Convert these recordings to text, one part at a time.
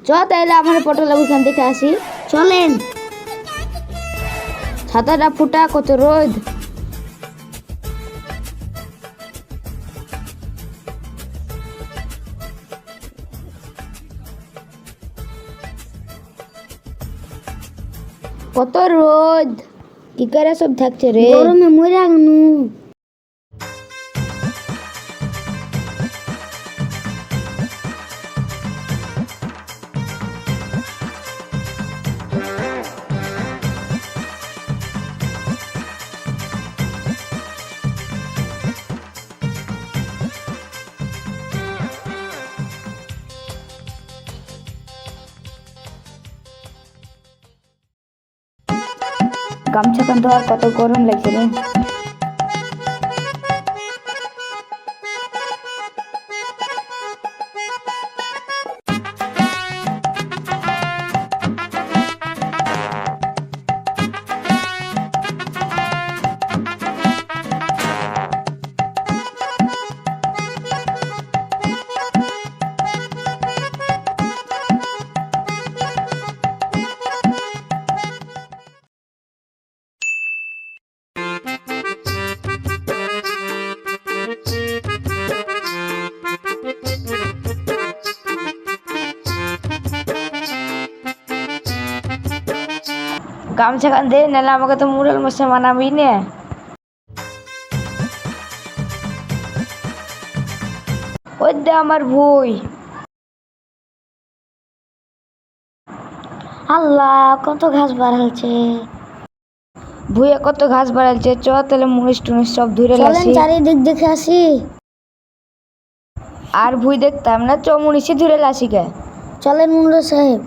চ তাইলে আমার পটল ওইখান থেকে আসি। চলেন। ছাতাটা ফুটা, কত রোদ। কত রোদ, কি করে সব থাকছে রে। গরমে মরে গেনু। গামছা কান ধোয়ার কত গরম লাগছে রে। গামছা কান দে, নাহলে আমাকে তো মুরল মশাই মানাবি না। ওই দে আমার ভুই। আল্লাহ, কত ঘাস বাড়ালছে। ভুইয়া কত ঘাস বাড়াইছে। চ তাহলে মুনিশ টুনিশ সব ধরে চলেন লাসি। চারিদিক দেখে আসি। আর ভুই দেখতাম না, চ মুনিশে ধরে লাসি কে। চলেন মুন্ডা সাহেব।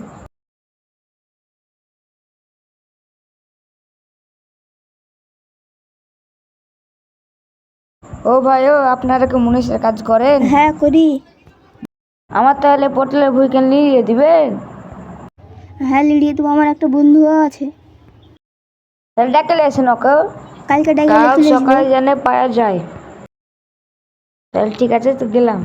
ও ভাই, ও আপনারা কি মুনিশের কাজ করেন? হ্যাঁ করি। আমার তাহলে পটলের ভুই কেন নিয়ে দিবেন? হ্যাঁ লিড়িয়ে তো আমার একটা বন্ধুও আছে। তাহলে ডাকলে আসেন ওকে। কালকে ডাকে কাল চলে আসবো। সকালে জানে পাওয়া যায়। তাহলে ঠিক আছে, তো গেলাম।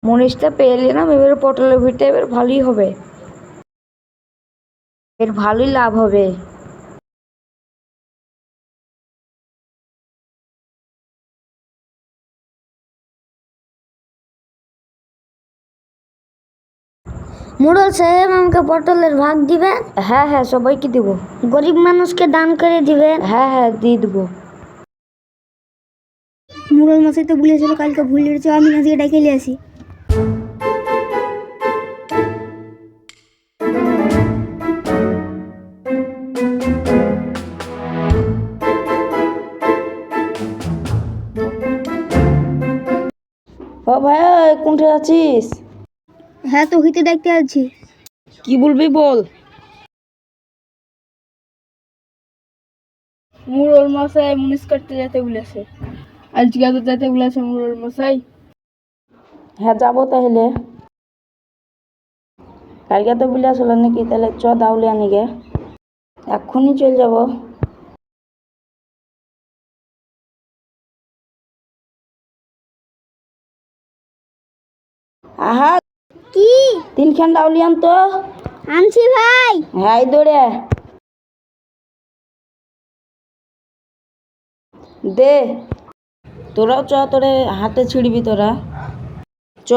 মুনিশটা পেয়ে এলাম, এবার পটলের ভুইটা এবার ভালোই হবে, এর ভালোই লাভ হবে। মুরল সাহেব, আমাকে পটলের ভাগ দিবেন। হ্যাঁ হ্যাঁ, সবাইকে দিব। গরিব মানুষকে দান করে দিবেন। হ্যাঁ হ্যাঁ, দিয়ে দেবো। মুরল মশাই তো বলেছিল কালকে ভুল লিড়েছে, আমি আজকে ডাকে নিয়ে আসি। ও ভাই, কোনটা আছিস? হ্যাঁ তো হইতে দেখতে আছি। কি বলবি বল। মুরল মশাই মুনিশ কাটতে যেতে বলেছে। আজকে তো যেতে বলেছে মুরল মশাই। হ্যাঁ যাবো তাহলে। কালকে তো বলে আসলো নাকি, তাহলে চ দাউলে আনি গে, এক্ষুনি চল যাব। আহা, কি? তিনখান দাউলি আন তো। আনছি ভাই। হ্যাঁ, এই দৌড়ে দে। তোরাও চ, তোরে হাতে ছিড়বি তোরা, চ।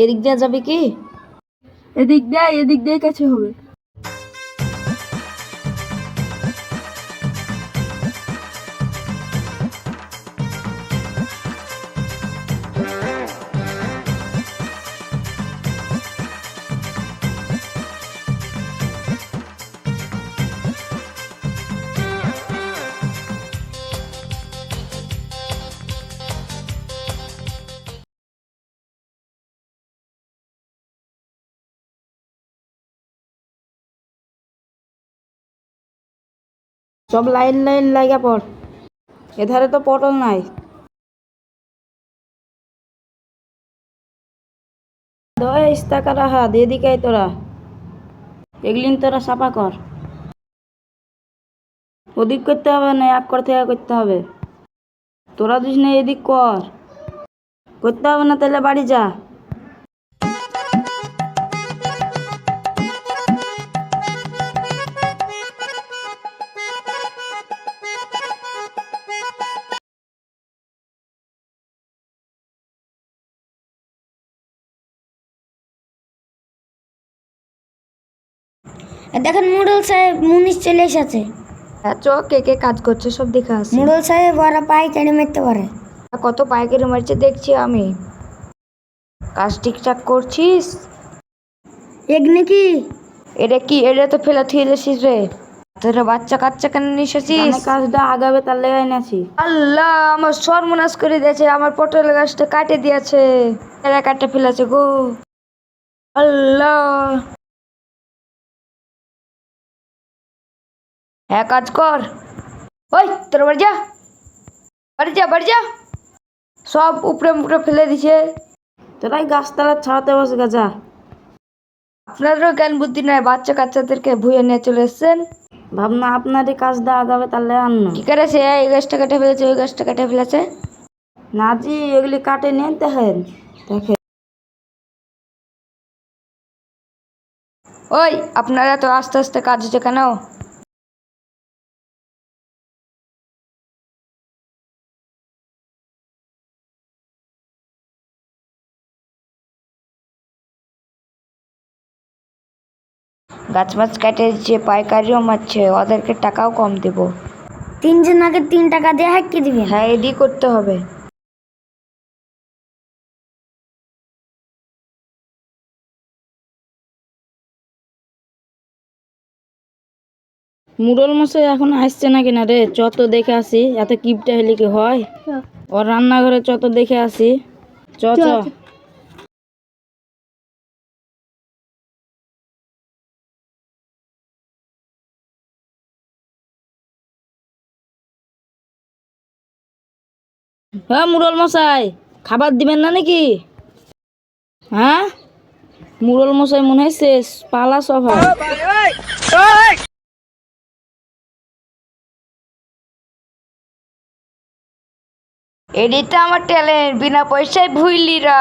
এদিক দিয়ে যাবে কি? এদিক দিয়ে কাছে হবে। সব লাইন লাইন লাগা পড়। এধারে তো পটল নাই। দশ টাকা রাখা দিয়ে দিকে তোরা এগুলিন তোরা সাফা কর। ওদিক করতে হবে না, এক কর থেকে করতে হবে। তোরা দিস না, এদিক কর। করতে হবে না তাহলে বাড়ি যা। দেখেন মোড়ল সাহেব মুনিশ চলে এসেছে। চ কে কে কাজ করছে সব দেখে আসি। মোড়ল সাহেব ওরা পাইকারি মারতে পারে। কত পাইকারি মারছে দেখছি আমি। কাজ ঠিকঠাক করছিস? এগনি কি এটা কি? এটা তো ফেলে থুয়ে দিয়েছিস রে। তোরা বাচ্চা কাচ্চা কেন নিয়ে এসেছিস? জানে কাজটা আগাবে তার লেগাই নাছি। আল্লাহ, আমার সর্বনাশ করে দিয়েছে। আমার পটল গাছটা কাটে দিয়েছে। এরা কাটে ফেলেছে গো। আল্লাহ, হ্যাঁ কাজ কর। ওই তোর বাড়ি যা, বাড়ি যা, বাড়ি যা। সব উপরে উপরে ফেলে দিছে। তোরাই গাছতলা ছাড়াতে বসে যা। আপনাদেরও জ্ঞান বুদ্ধি নাই, বাচ্চা কাচ্চাদেরকে ভুয়ে নিয়ে চলে এসছেন। ভাবনা আপনারই কাজটা আগাবে তাহলে আন্ন কি করেছে? এই গাছটা কেটে ফেলেছে, ওই গাছটা কেটে ফেলেছে। না জি, এগুলি কাটে নিয়ে দেখেন। দেখে ওই আপনারা তো আস্তে আস্তে কাজ হচ্ছে কেন? গাছ মাছ কেটে দিচ্ছে, পাইকারিও মারছে, ওদেরকে টাকাও কম দেব। তিনজন আগে 3 টাকা দিয়ে হাঁকিয়ে দিবেন। হ্যাঁ, এডি করতে হবে। মুরল মশাই এখন আসছে নাকি না রে? চত দেখে আসি। এত কিপটা হলে কি হয়? ওর রান্নাঘরে চত দেখে আসি। চ চ। হ্যাঁ মুরল মশাই, খাবার দিবেন না নাকি? হ্যাঁ, মুরল মশাই মনে হয় শেষ পালা সব হয়। এডি তো আমার ট্যালেন্ট, বিনা পয়সায় ভুইলিরা।